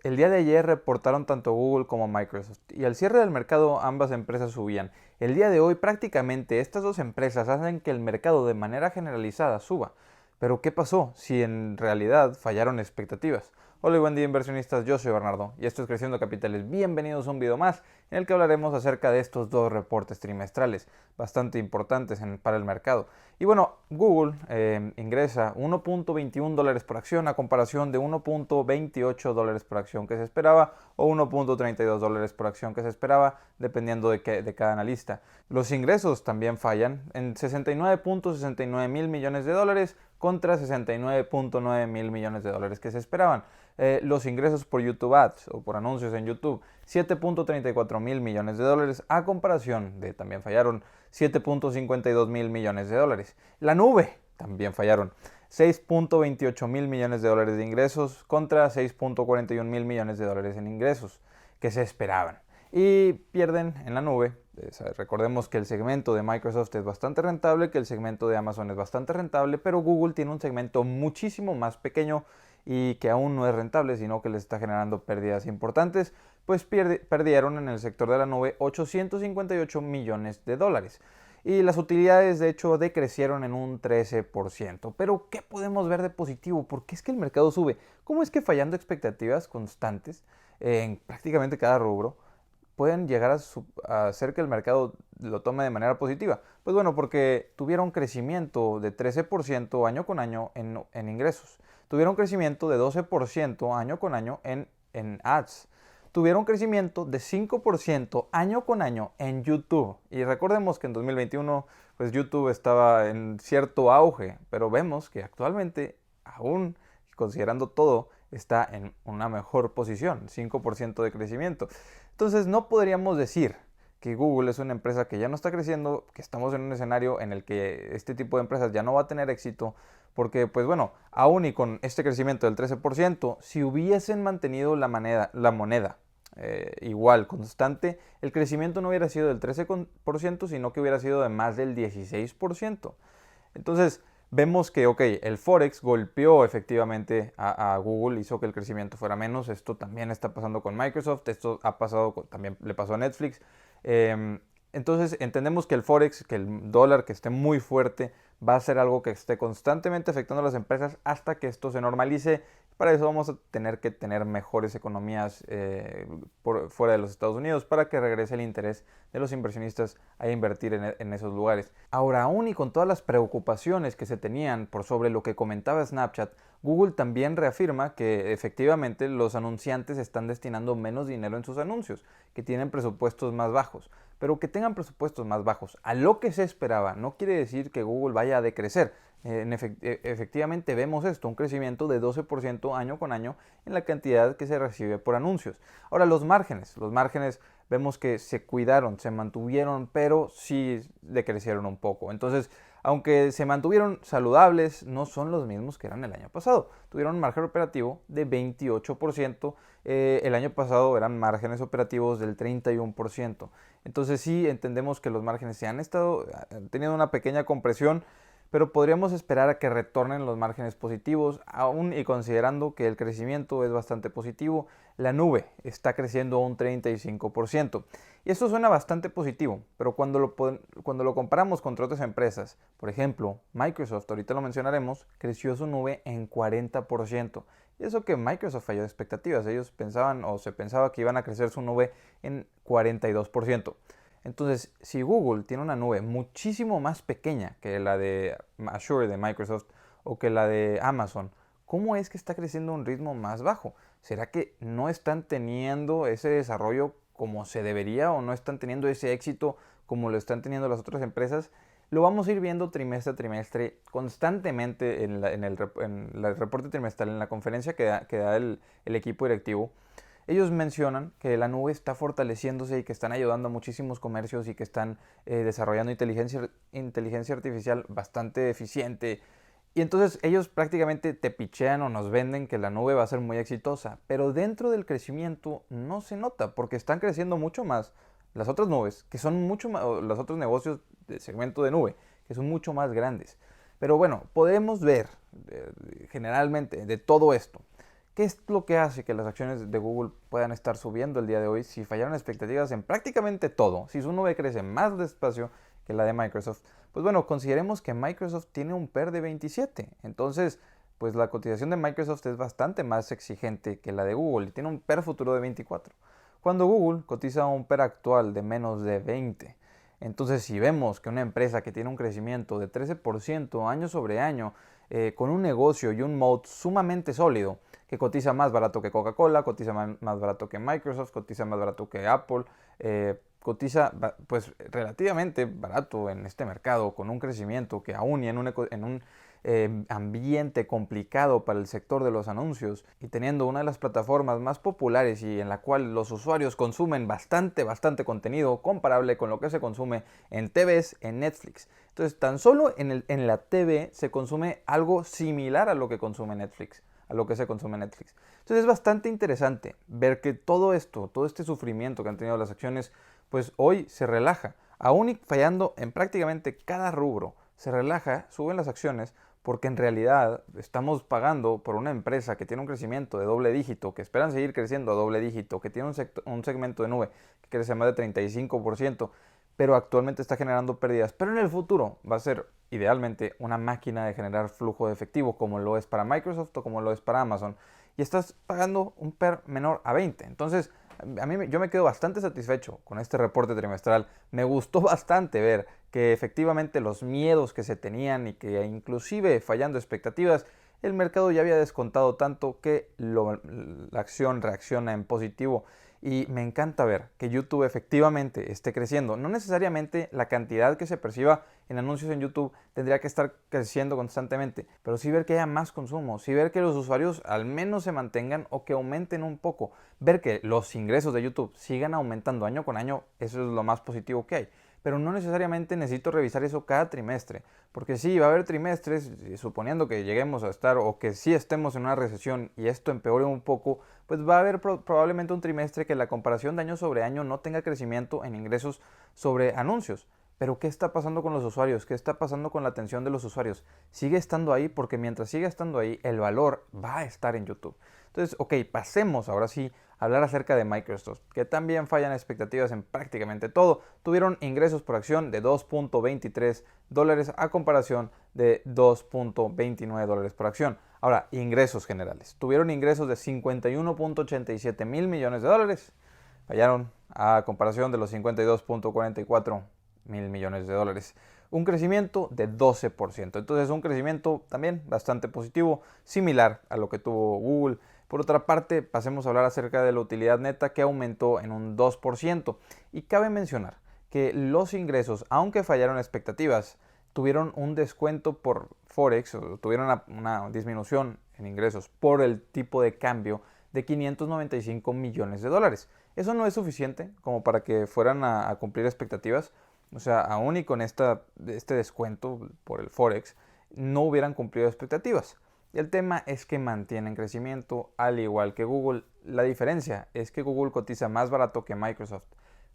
El día de ayer reportaron tanto Google como Microsoft y al cierre del mercado ambas empresas subían. El día de hoy prácticamente estas dos empresas hacen que el mercado de manera generalizada suba. Pero ¿qué pasó si en realidad fallaron expectativas? Hola y buen día inversionistas, yo soy Bernardo y esto es Creciendo Capitales. Bienvenidos a un video más en el que hablaremos acerca de estos dos reportes trimestrales bastante importantes para el mercado. Y bueno, Google ingresa 1.21 dólares por acción a comparación de 1.28 dólares por acción que se esperaba o 1.32 dólares por acción que se esperaba dependiendo de cada analista. Los ingresos también fallan en 69.69 mil millones de dólares contra 69.9 mil millones de dólares que se esperaban. Los ingresos por YouTube Ads o por anuncios en YouTube, 7.34 mil millones de dólares a comparación de, también fallaron, 7.52 mil millones de dólares. La nube, también fallaron, 6.28 mil millones de dólares de ingresos contra 6.41 mil millones de dólares en ingresos que se esperaban. Y pierden en la nube. Recordemos que el segmento de Microsoft es bastante rentable, que el segmento de Amazon es bastante rentable, pero Google tiene un segmento muchísimo más pequeño y que aún no es rentable, sino que les está generando pérdidas importantes, pues perdieron en el sector de la nube 858 millones de dólares. Y las utilidades de hecho decrecieron en un 13%. Pero ¿qué podemos ver de positivo? ¿Por qué es que el mercado sube? ¿Cómo es que fallando expectativas constantes en prácticamente cada rubro pueden llegar a hacer que el mercado lo tome de manera positiva? Pues bueno, porque tuvieron crecimiento de 13% año con año en ingresos. Tuvieron crecimiento de 12% año con año en ads. Tuvieron crecimiento de 5% año con año en YouTube. Y recordemos que en 2021 pues YouTube estaba en cierto auge, pero vemos que actualmente aún considerando todo está en una mejor posición, 5% de crecimiento. Entonces no podríamos decir que Google es una empresa que ya no está creciendo, que estamos en un escenario en el que este tipo de empresas ya no va a tener éxito, porque pues bueno, aún y con este crecimiento del 13%, si hubiesen mantenido la moneda igual, constante, el crecimiento no hubiera sido del 13%, sino que hubiera sido de más del 16%. Entonces, vemos que, ok, el Forex golpeó efectivamente a Google, hizo que el crecimiento fuera menos. Esto también está pasando con Microsoft, esto ha pasado, también le pasó a Netflix. Entonces, entendemos que el Forex, que el dólar que esté muy fuerte, va a ser algo que esté constantemente afectando a las empresas hasta que esto se normalice. Para eso vamos a tener que tener mejores economías fuera de los Estados Unidos para que regrese el interés de los inversionistas a invertir en esos lugares. Ahora, aún y con todas las preocupaciones que se tenían por sobre lo que comentaba Snapchat, Google también reafirma que efectivamente los anunciantes están destinando menos dinero en sus anuncios, que tienen presupuestos más bajos. Pero que tengan presupuestos más bajos a lo que se esperaba no quiere decir que Google vaya a decrecer. Efectivamente vemos esto, un crecimiento de 12% año con año en la cantidad que se recibe por anuncios. Ahora los márgenes vemos que se cuidaron, se mantuvieron, pero sí decrecieron un poco. Entonces, aunque se mantuvieron saludables, no son los mismos que eran el año pasado. Tuvieron un margen operativo de 28%, el año pasado eran márgenes operativos del 31%. Entonces sí entendemos que los márgenes han tenido una pequeña compresión, pero podríamos esperar a que retornen los márgenes positivos, aún y considerando que el crecimiento es bastante positivo. La nube está creciendo un 35%. Y eso suena bastante positivo, pero cuando lo comparamos contra otras empresas, por ejemplo, Microsoft, ahorita lo mencionaremos, creció su nube en 40%. Y eso que Microsoft falló de expectativas, ellos pensaban o se pensaba que iban a crecer su nube en 42%. Entonces, si Google tiene una nube muchísimo más pequeña que la de Azure de Microsoft o que la de Amazon, ¿cómo es que está creciendo a un ritmo más bajo? ¿Será que no están teniendo ese desarrollo como se debería o no están teniendo ese éxito como lo están teniendo las otras empresas? Lo vamos a ir viendo trimestre a trimestre constantemente en el reporte trimestral, en la conferencia que da el equipo directivo. Ellos mencionan que la nube está fortaleciéndose y que están ayudando a muchísimos comercios y que están desarrollando inteligencia artificial bastante eficiente. Y entonces ellos prácticamente te pichean o nos venden que la nube va a ser muy exitosa, pero dentro del crecimiento no se nota porque están creciendo mucho más las otras nubes, que son mucho más, los otros negocios de segmento de nube, que son mucho más grandes. Pero bueno, podemos ver generalmente de todo esto ¿Qué es lo que hace que las acciones de Google puedan estar subiendo el día de hoy si fallaron expectativas en prácticamente todo? Si su nube crece más despacio que la de Microsoft, pues bueno, consideremos que Microsoft tiene un PER de 27. Entonces, pues la cotización de Microsoft es bastante más exigente que la de Google y tiene un PER futuro de 24. Cuando Google cotiza un PER actual de menos de 20. Entonces, si vemos que una empresa que tiene un crecimiento de 13% año sobre año, con un negocio y un moat sumamente sólido, que cotiza más barato que Coca-Cola, cotiza más barato que Microsoft, cotiza más barato que Apple, cotiza pues relativamente barato en este mercado, con un crecimiento que aún y en un ambiente complicado para el sector de los anuncios y teniendo una de las plataformas más populares y en la cual los usuarios consumen bastante contenido comparable con lo que se consume en TVs, en Netflix. Entonces, tan solo en la TV se consume algo similar a lo que consume Netflix, a lo que se consume en Netflix. Entonces es bastante interesante ver que todo esto, todo este sufrimiento que han tenido las acciones, pues hoy se relaja. Aún y fallando en prácticamente cada rubro, se relaja, suben las acciones, porque en realidad estamos pagando por una empresa que tiene un crecimiento de doble dígito, que esperan seguir creciendo a doble dígito, que tiene un segmento de nube que crece más de 35%, pero actualmente está generando pérdidas. Pero en el futuro va a ser idealmente una máquina de generar flujo de efectivo, como lo es para Microsoft o como lo es para Amazon, y estás pagando un PER menor a 20. Entonces, yo me quedo bastante satisfecho con este reporte trimestral. Me gustó bastante ver que efectivamente los miedos que se tenían y que inclusive fallando expectativas, el mercado ya había descontado tanto que la acción reacciona en positivo. Y me encanta ver que YouTube efectivamente esté creciendo. No necesariamente la cantidad que se perciba en anuncios en YouTube tendría que estar creciendo constantemente, pero sí ver que haya más consumo, sí ver que los usuarios al menos se mantengan o que aumenten un poco, ver que los ingresos de YouTube sigan aumentando año con año, eso es lo más positivo que hay. Pero no necesariamente necesito revisar eso cada trimestre, porque sí, va a haber trimestres, suponiendo que lleguemos a estar o que sí estemos en una recesión y esto empeore un poco, pues va a haber probablemente un trimestre que la comparación de año sobre año no tenga crecimiento en ingresos sobre anuncios. Pero ¿qué está pasando con los usuarios? ¿Qué está pasando con la atención de los usuarios? Sigue estando ahí porque mientras siga estando ahí, el valor va a estar en YouTube. Entonces, ok, pasemos ahora sí a hablar acerca de Microsoft, que también fallan expectativas en prácticamente todo. Tuvieron ingresos por acción de $2.23 a comparación de $2.29 por acción. Ahora, ingresos generales. Tuvieron ingresos de 51.87 mil millones de dólares. Fallaron a comparación de los 52.44 mil millones de dólares. Un crecimiento de 12%. Entonces un crecimiento también bastante positivo, similar a lo que tuvo Google. Por otra parte, pasemos a hablar acerca de la utilidad neta que aumentó en un 2%. Y cabe mencionar que los ingresos, aunque fallaron expectativas, tuvieron un descuento por Forex, o tuvieron una disminución en ingresos por el tipo de cambio de 595 millones de dólares. Eso no es suficiente como para que fueran a cumplir expectativas. O sea, aún y con este descuento por el Forex, no hubieran cumplido expectativas. Y el tema es que mantienen crecimiento al igual que Google. La diferencia es que Google cotiza más barato que Microsoft,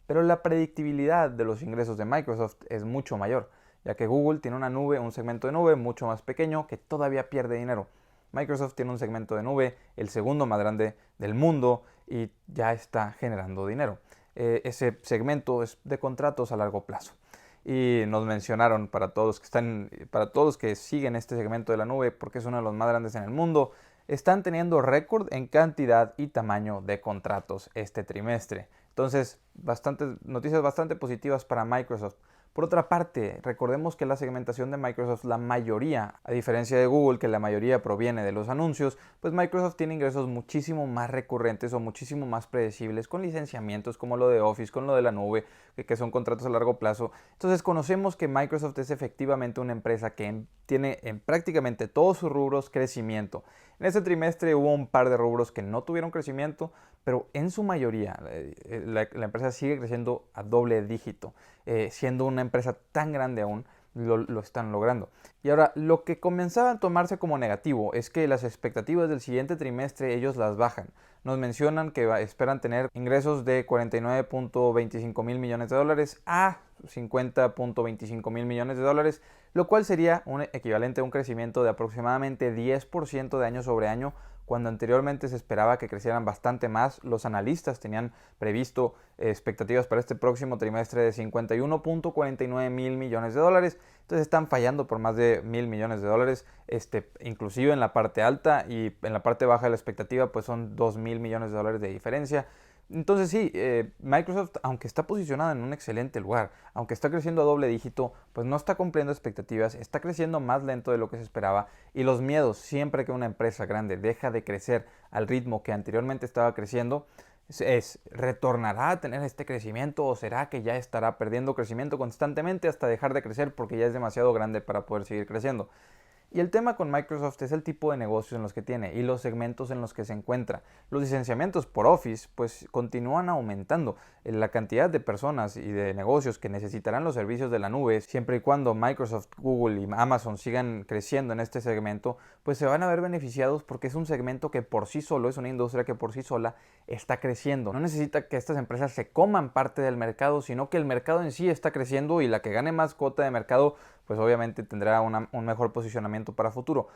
pero la predictibilidad de los ingresos de Microsoft es mucho mayor, ya que Google tiene una nube, un segmento de nube mucho más pequeño que todavía pierde dinero. Microsoft tiene un segmento de nube, el segundo más grande del mundo, y ya está generando dinero. Ese segmento es de contratos a largo plazo. Y nos mencionaron para todos que siguen este segmento de la nube, porque es uno de los más grandes en el mundo, están teniendo récord en cantidad y tamaño de contratos este trimestre. Entonces, noticias bastante positivas para Microsoft. Por otra parte, recordemos que la segmentación de Microsoft, la mayoría, a diferencia de Google, que la mayoría proviene de los anuncios, pues Microsoft tiene ingresos muchísimo más recurrentes o muchísimo más predecibles con licenciamientos como lo de Office, con lo de la nube, que son contratos a largo plazo. Entonces conocemos que Microsoft es efectivamente una empresa que tiene en prácticamente todos sus rubros crecimiento. En este trimestre hubo un par de rubros que no tuvieron crecimiento, pero en su mayoría la empresa sigue creciendo a doble dígito, siendo una empresa tan grande aún, lo están logrando. Y ahora, lo que comenzaba a tomarse como negativo es que las expectativas del siguiente trimestre ellos las bajan. Nos mencionan que esperan tener ingresos de 49.25 mil millones de dólares a 50.25 mil millones de dólares, lo cual sería un equivalente a un crecimiento de aproximadamente 10% de año sobre año cuando anteriormente se esperaba que crecieran bastante más. Los analistas tenían previsto expectativas para este próximo trimestre de 51.49 mil millones de dólares. Entonces están fallando por más de 1.000 millones de dólares, inclusive en la parte alta, y en la parte baja de la expectativa pues son 2.000 millones de dólares de diferencia. Entonces sí, Microsoft, aunque está posicionado en un excelente lugar, aunque está creciendo a doble dígito, pues no está cumpliendo expectativas, está creciendo más lento de lo que se esperaba, y los miedos siempre que una empresa grande deja de crecer al ritmo que anteriormente estaba creciendo, ¿retornará a tener este crecimiento o será que ya estará perdiendo crecimiento constantemente hasta dejar de crecer porque ya es demasiado grande para poder seguir creciendo? Y el tema con Microsoft es el tipo de negocios en los que tiene y los segmentos en los que se encuentra. Los licenciamientos por Office pues continúan aumentando. La cantidad de personas y de negocios que necesitarán los servicios de la nube, siempre y cuando Microsoft, Google y Amazon sigan creciendo en este segmento, pues se van a ver beneficiados porque es un segmento que por sí solo, es una industria que por sí sola está creciendo. No necesita que estas empresas se coman parte del mercado, sino que el mercado en sí está creciendo, y la que gane más cuota de mercado pues obviamente tendrá un mejor posicionamiento para futuro.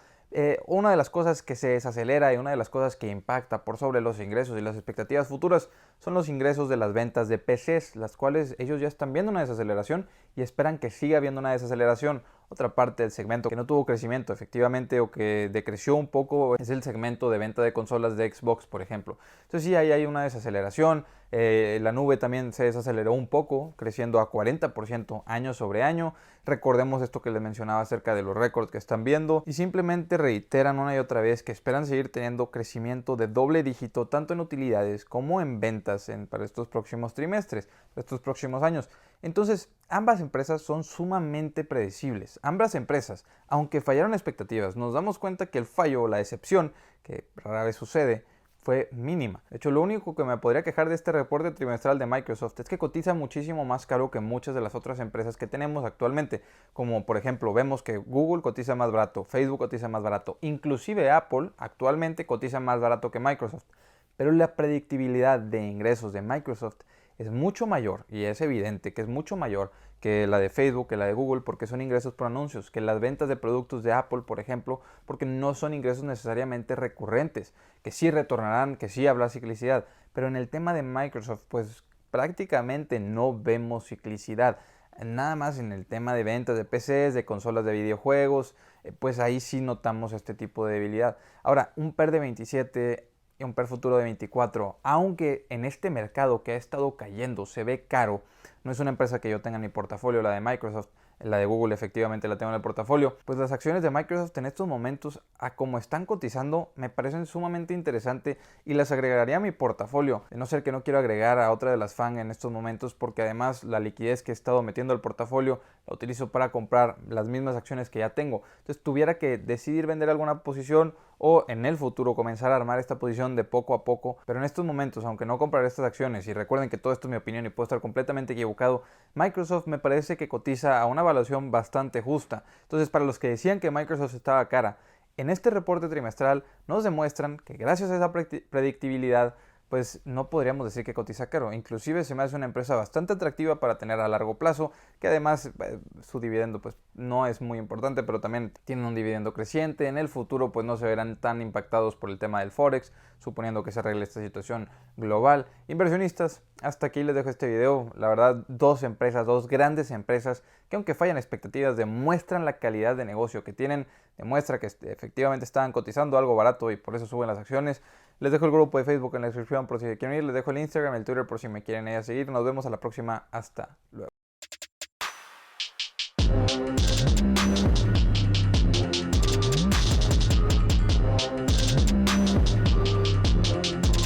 Una de las cosas que se desacelera y una de las cosas que impacta por sobre los ingresos y las expectativas futuras son los ingresos de las ventas de PCs, las cuales ellos ya están viendo una desaceleración y esperan que siga habiendo una desaceleración. Otra parte del segmento que no tuvo crecimiento efectivamente o que decreció un poco es el segmento de venta de consolas de Xbox, por ejemplo. Entonces sí, ahí hay una desaceleración. La nube también se desaceleró un poco, creciendo a 40% año sobre año. Recordemos esto que les mencionaba acerca de los récords que están viendo, y simplemente reiteran una y otra vez que esperan seguir teniendo crecimiento de doble dígito tanto en utilidades como en ventas para estos próximos trimestres, para estos próximos años. Entonces, ambas empresas son sumamente predecibles. Ambas empresas, aunque fallaron expectativas, nos damos cuenta que el fallo o la decepción, que rara vez sucede, fue mínima. De hecho, lo único que me podría quejar de este reporte trimestral de Microsoft es que cotiza muchísimo más caro que muchas de las otras empresas que tenemos actualmente. Como por ejemplo, vemos que Google cotiza más barato, Facebook cotiza más barato, inclusive Apple actualmente cotiza más barato que Microsoft. Pero la predictibilidad de ingresos de Microsoft es mucho mayor, y es evidente que es mucho mayor que la de Facebook, que la de Google, porque son ingresos por anuncios, que las ventas de productos de Apple, por ejemplo, porque no son ingresos necesariamente recurrentes, que sí retornarán, que sí habrá ciclicidad, pero en el tema de Microsoft, pues prácticamente no vemos ciclicidad. Nada más en el tema de ventas de PCs, de consolas de videojuegos, pues ahí sí notamos este tipo de debilidad. Ahora, un PER de 27 y un PER futuro de 24, aunque en este mercado que ha estado cayendo se ve caro, no es una empresa que yo tenga en mi portafolio, la de Microsoft. La de Google efectivamente la tengo en el portafolio. Pues las acciones de Microsoft en estos momentos, a como están cotizando, me parecen sumamente interesantes y las agregaría a mi portafolio. De no ser que no quiero agregar a otra de las FANG en estos momentos, porque además la liquidez que he estado metiendo al portafolio la utilizo para comprar las mismas acciones que ya tengo. Entonces tuviera que decidir vender alguna posición o en el futuro comenzar a armar esta posición de poco a poco. Pero en estos momentos, aunque no compraré estas acciones, y recuerden que todo esto es mi opinión y puedo estar completamente equivocado, Microsoft me parece que cotiza a una evaluación bastante justa. Entonces, para los que decían que Microsoft estaba cara, en este reporte trimestral nos demuestran que gracias a esa predictibilidad, pues no podríamos decir que cotiza caro. Inclusive se me hace una empresa bastante atractiva para tener a largo plazo, que además su dividendo pues no es muy importante, pero también tiene un dividendo creciente. En el futuro pues no se verán tan impactados por el tema del Forex, suponiendo que se arregle esta situación global. Inversionistas, hasta aquí les dejo este video. La verdad, dos grandes empresas que aunque fallan expectativas, demuestran la calidad de negocio que tienen, demuestra que efectivamente estaban cotizando algo barato y por eso suben las acciones. Les dejo el grupo de Facebook en la descripción por si quieren ir, les dejo el Instagram, el Twitter por si me quieren ir a seguir. Nos vemos a la próxima, hasta luego.